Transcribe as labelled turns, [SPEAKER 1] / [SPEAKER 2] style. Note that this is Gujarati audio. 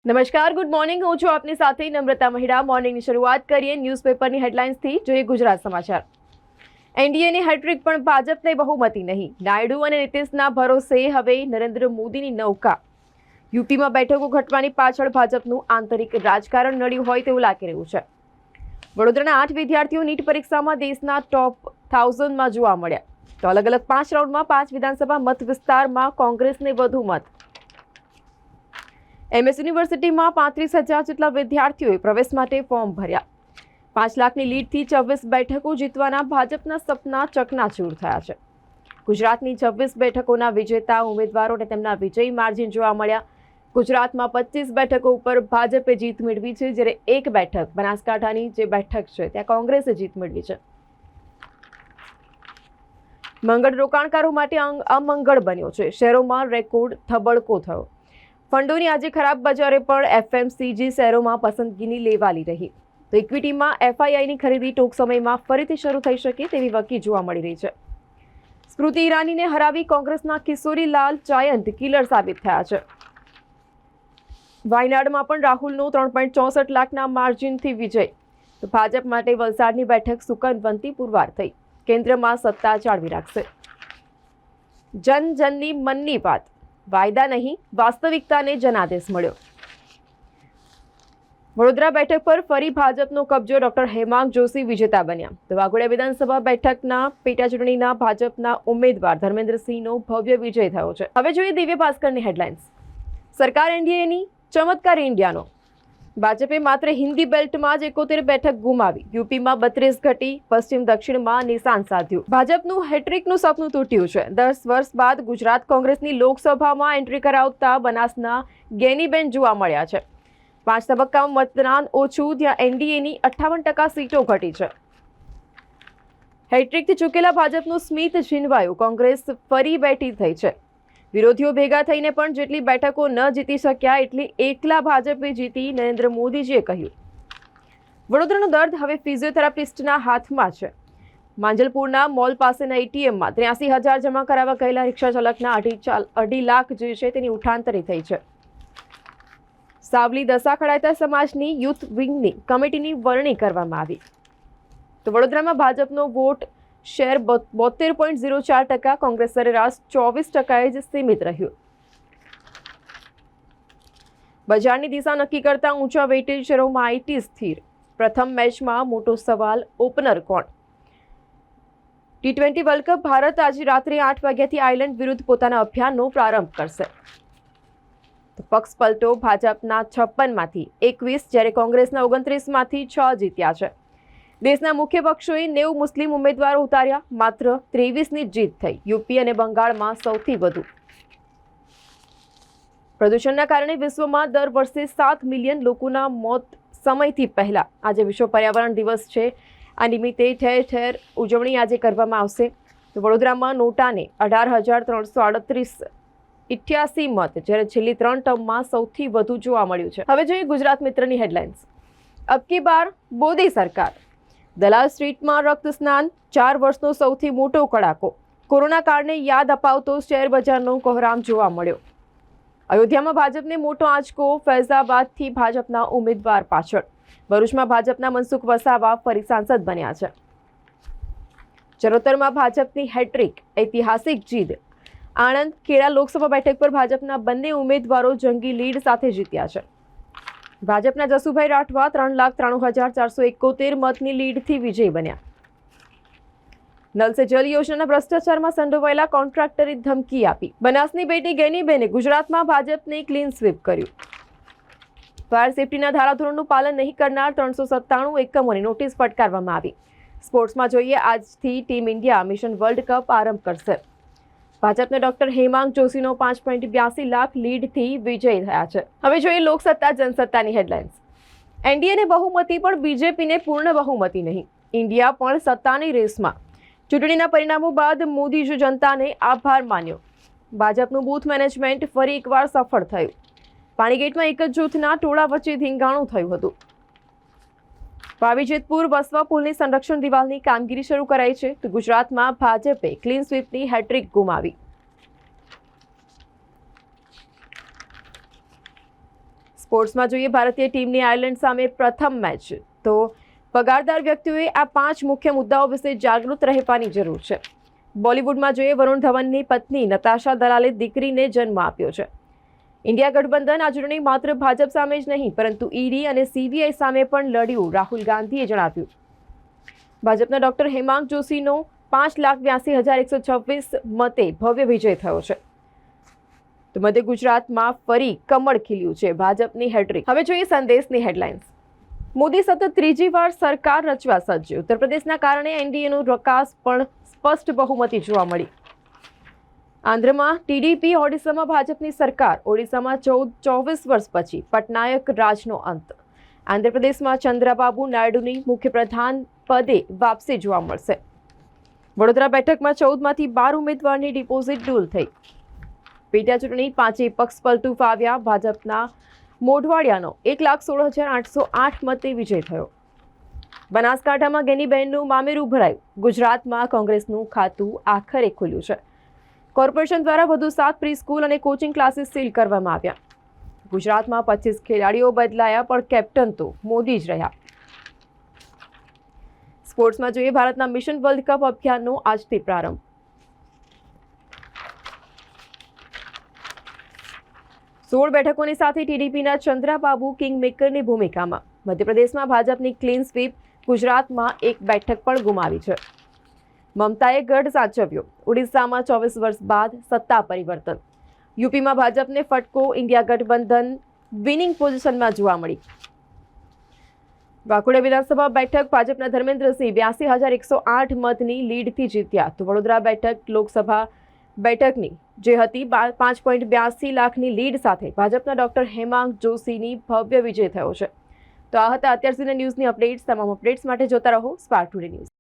[SPEAKER 1] નમસ્કાર, ગુડ મોર્નિંગ. હું છું આપની સાથે નમ્રતા મહિડા. મોર્નિંગની શરૂઆત કરીએ ન્યૂઝપેપરની હેડલાઇન્સથી. જોઈએ ગુજરાત સમાચાર. એનડીએની હેટ્રિક પણ ભાજપને બહુમતી નહીં. નાયડુ અને નીતિશના ભરોસે હવે નરેન્દ્ર મોદીની નૌકા. યુપીમાં બેઠકો ઘટવાની પાછળ ભાજપનું આંતરિક રાજકારણ નડ્યું હોય તેવું લાગી રહ્યું છે. વડોદરાના 8 વિદ્યાર્થીઓ નીટ પરીક્ષામાં દેશના ટોપ 1000માં જોવા મળ્યા. તો અલગ અલગ 5 રાઉન્ડમાં 5 વિધાનસભા મત વિસ્તારમાં કોંગ્રેસને વધુ મત. એમએસ યુનિવર્સિટીમાં 35,000 જેટલા વિદ્યાર્થીઓએ પ્રવેશ માટે ફોર્મ ભર્યા. 5 લાખની લીડથી 26 બેઠકો જીતવાના ભાજપના સપના ચકનાચૂર થયા છે. ગુજરાતની 26 બેઠકોના વિજેતા ઉમેદવારોને તેમના વિજય માર્જિન જોવા મળ્યા. ગુજરાતમાં 25 બેઠકો ઉપર ભાજપે જીત મેળવી છે, જ્યારે એક બેઠક બનાસકાંઠાની જે બેઠક છે ત્યાં કોંગ્રેસે જીત મેળવી છે. મંગળ રોકાણકારો માટે અમંગળ બન્યો છે. શેરોમાં રેકોર્ડ ધબડકો થયો. ફંડોની આજે ખરાબ બજારે પણ એફએમસીજી શેરોમાં પસંદગીની લેવાલી રહી. તો ઇક્વિટીમાં એફઆઈઆઈની ખરીદી ટૂંક સમયમાં ફરીથી શરૂ થઈ શકે તેવી વકી જોવા મળી રહી છે. સ્મૃતિ ઈરાનીને હરાવી કોંગ્રેસના કિશોરીલાલ ચાયંત કિલર સાબિત થયા છે. વાયનાડમાં પણ રાહુલનો 3.64 લાખના માર્જિનથી વિજય. તો ભાજપ માટે વલસાડની બેઠક સુકનવંતી પુરવાર થઈ. કેન્દ્રમાં સત્તા જાળવી રાખશે. જન જનની મનની વાત. વાયદા નહીં, વાસ્તવિકતાને જનાદેશ મળ્યો. વડોદરા બેઠક પર ફરી ભાજપનો કબજો. ડોક્ટર હેમાંગ જોશી વિજેતા બન્યા. તો વાઘોડિયા વિધાનસભા બેઠકના પેટા ચૂંટણીના ભાજપના ઉમેદવાર ધર્મેન્દ્રસિંહનો ભવ્ય વિજય થયો છે. હવે જોઈએ દિવ્ય ભાસ્કરની હેડલાઇન્સ. સરકાર એનડીએની ચમત્કાર ઇન્ડિયાનો. ભાજપે માત્ર હિન્દી બેલ્ટમાં જ 71 બેઠક ગુમાવી. યુપીમાં 32 ઘટી. પશ્ચિમ દક્ષિણમાં નિશાન સાધ્યું. ભાજપનું હેટ્રિકનું સપનું તૂટ્યું છે. 10 વર્ષ બાદ ગુજરાત કોંગ્રેસની લોકસભામાં એન્ટ્રી કરાવતા બનાસના ગેનીબેન જોવા મળ્યા છે. 5 તબક્કામાં મતદાન ઓછું, ત્યાં એનડીએની 58% સીટો ઘટી છે. હેટ્રિકથી ચૂકેલા ભાજપનું સ્મિત છીનવાયું. કોંગ્રેસ ફરી બેઠી થઈ છે. વિરોધીઓ ભેગા થઈને પણ જેટલી બેઠકો ન જીતી શક્યા એટલી એકલા ભાજપે જીતી, નરેન્દ્ર મોદીજીએ કહ્યું. વડોદરાનું દર્દ હવે ફિઝિયોથેરાપિસ્ટના હાથમાં છે. માંજલપુરના મોલ પાસેના એટીએમમાં 83,000 જમા કરાવવા ગયેલા રિક્ષા ચાલકના 2.5 લાખ જે છે તેની ઉઠાંતરી થઈ છે. સાવલી દશા ખડાયતા સમાજની યુથ વિંગની કમિટીની વરણી કરવામાં આવી. તો વડોદરામાં ભાજપનો વોટ શેર 72.04%, કોંગ્રેસ સરેરાશ 24% જ સીમિત રહ્યું. બજારની દિશા નક્કી કરતા ઊંચા વેઇટેજ શેરોમાં આઈટી સ્થિર. પ્રથમ મેચમાં મોટો સવાલ, ઓપનર કોણ? T20 world cup. ભારત આજે રાત્રે 8 વાગ્યાથી આયર્લેન્ડ વિરુદ્ધ પોતાના અભિયાનનો પ્રારંભ કરશે. તો પક્ષ પલટો. ભાજપના 56માંથી 21, જ્યારે કોંગ્રેસના 29માંથી 6 જીત્યા છે. દેશના મુખ્ય પક્ષોએ 90 મુસ્લિમ ઉમેદવારો ઉતાર્યા. માત્ર 23ની જીત થઈ. યુપી અને બંગાળમાં સૌથી વધુ. પ્રદૂષણના કારણે વિશ્વમાં દર વર્ષે 7 મિલિયન લોકોના મોત સમયથી પહેલા. આજે વિશ્વ પર્યાવરણ દિવસ છે. આ નિમિત્તે ઠેર ઠેર ઉજવણી આજે કરવામાં આવશે. તો વડોદરામાં નોટાને 18,338 88 મત, જ્યારે છેલ્લી 3 ટર્મમાં સૌથી વધુ જોવા મળ્યું છે. હવે જોઈએ ગુજરાત મિત્રની હેડલાઇન્સ. અબકી બાર મોદી સરકાર. દલાલ સ્ટ્રીટમાં રક્ત સ્નાન. 4 વર્ષનો સૌથી મોટો કડાકો. કોરોના કાળને યાદ અપાવતો શેર બજારનો કોહરામ જોવા મળ્યો. અયોધ્યામાં ભાજપને મોટો આંચકો. ફૈઝાબાદથી ભાજપના ઉમેદવાર પાછળ. ભરૂચમાં ભાજપના મનસુખ વસાવા ફરી સાંસદ બન્યા છે. ચરોતરમાં ભાજપની હેટ્રિક, ઐતિહાસિક જીત. આણંદ ખેડા લોકસભા બેઠક પર ભાજપના બંને ઉમેદવારો જંગી લીડ સાથે જીત્યા છે. ભાજપના જસુભાઈ રાઠવા 3,93,471 મતની લીડથી વિજય બન્યા. નલ સે જલ યોજનાના ભ્રષ્ટાચારમાં સંડોવાયેલા કોન્ટ્રાક્ટરે ધમકી આપી. બનાસની બેટી ગેનીબેને ગુજરાતમાં ભાજપને ક્લીન સ્વીપ કર્યું. ફાયર સેફટીના ધારાધોરણનું પાલન નહીં કરનાર 397 એકમોની નોટિસ ફટકારવામાં આવી. સ્પોર્ટ્સમાં જોઈએ, આજથી team India mission world cup આરંભ કરશે. ભાજપને ડોક્ટર હેમાંગ જોશીનો 5.82 લાખ લીડથી વિજય થયા છે. હવે જોઈએ લોકસત્તા જનસત્તાની હેડલાઇન્સ. એનડીએને બહુમતી પણ બીજેપીને પૂર્ણ બહુમતી નહીં. ઇન્ડિયા પણ સત્તાની રેસમાં. ચૂંટણીના પરિણામો બાદ મોદીજી જનતાને આભાર માન્યો. ભાજપનું બૂથ મેનેજમેન્ટ ફરી એકવાર સફળ થયું. પાણીગેટમાં એક જ જૂથના ટોળા વચ્ચે ધીંગાણું થયું હતું. પાવીજેતપુર વસવા પુલની સંરક્ષણ દિવાલની કામગીરી શરૂ કરાઈ છે. તો ગુજરાતમાં ભાજપે ક્લીન સ્વીપની હેટ્રિક ગુમાવી. સ્પોર્ટ્સમાં જોઈએ ભારતીય ટીમની આયર્લેન્ડ સામે પ્રથમ મેચ, તો પગારદાર વ્યક્તિઓએ આ 5 મુખ્ય મુદ્દાઓ વિશે જાગૃત રહેવાની જરૂર છે. બોલિવૂડમાં જોઈએ વરુણ ધવનની પત્ની નતાશા દલાલે દીકરીને જન્મ આપ્યો છે. ઇન્ડિયા ગઠબંધન આ ચૂંટણી માત્ર ભાજપ સામે જ નહીં પરંતુ ઈડી અને સીબીઆઈ સામે પણ લડ્યું, રાહુલ ગાંધીએ જણાવ્યું. ભાજપના ડોક્ટર હેમાંગ જોશીનો 5,82,126 મતે ભવ્ય વિજય થયો છે. તો મધ્ય ગુજરાતમાં ફરી કમળ ખીલ્યું છે, ભાજપની હેટ્રિક. હવે જોઈએ સંદેશની હેડલાઇન્સ. મોદી સતત ત્રીજી વાર સરકાર રચવા સજ્જ. ઉત્તર પ્રદેશના કારણે એનડીએનું પ્રકાશ પણ સ્પષ્ટ બહુમતી જોવા મળી. આંધ્રમાં ટીડીપી, ઓડિશામાં ભાજપની સરકાર. ઓડિશામાં 24 વર્ષ પછી પટનાયક રાજનો અંત. આંધ્રપ્રદેશમાં ચંદ્રાબાબુ નાયડુની મુખ્યપ્રધાન પદે વાપસી જોવા મળશે. વડોદરા બેઠકમાં 14માંથી 12 ઉમેદવારની ડિપોઝિટ ડૂલ થઈ. પેટા ચૂંટણી 5 પક્ષ પલટું ફાવ્યા. ભાજપના મોઢવાડિયાનો 1,16,808 મતે વિજય થયો. બનાસકાંઠામાં ગેનીબહેનનું મામેરું ભરાયું. ગુજરાતમાં કોંગ્રેસનું ખાતું આખરે ખુલ્યું છે. કોર્પોરેશન દ્વારા વધુ 7 પ્રી સ્કૂલ અને કોચિંગ ક્લાસીસ સીલ કરવામાં આવ્યા. ગુજરાતમાં 25 ખેલાડીઓ બદલાયા પણ કેપ્ટન તો મોદી જ રહ્યા. સ્પોર્ટ્સમાં જોઈએ ભારતના મિશન વર્લ્ડ કપ અભિયાનનો આજથી પ્રારંભ. સોળ બેઠકોની સાથે ટીડીપીના ચંદ્રાબાબુ કિંગ મેકરની ભૂમિકામાં. મધ્યપ્રદેશમાં ભાજપની ક્લીન સ્વીપ. ગુજરાતમાં 1 બેઠક પણ ગુમાવી છે. મમતાએ ગઢ સાચવ્યો. ઓડિશામાં 24 વર્ષ બાદ સત્તા પરિવર્તન. યુપીમાં ભાજપને ફટકો. ઇન્ડિયા ગઠબંધન વિનિંગ પોઝિશનમાં જોવા મળી. વાઘોડિયા વિધાનસભા બેઠક ભાજપના ધર્મેન્દ્રસિંહ 82,108 મતની લીડથી જીત્યા. તો વડોદરા બેઠક લોકસભા બેઠકની જે હતી 5.82 લાખની લીડ સાથે ભાજપના ડોક્ટર હેમાંગ જોશીની ભવ્ય વિજય થયો છે. તો આ હતા અત્યાર સુધીના ન્યૂઝની અપડેટ્સ. તમામ અપડેટ્સ માટે જોતા રહો સ્પાર્ક ટુડે ન્યૂઝ.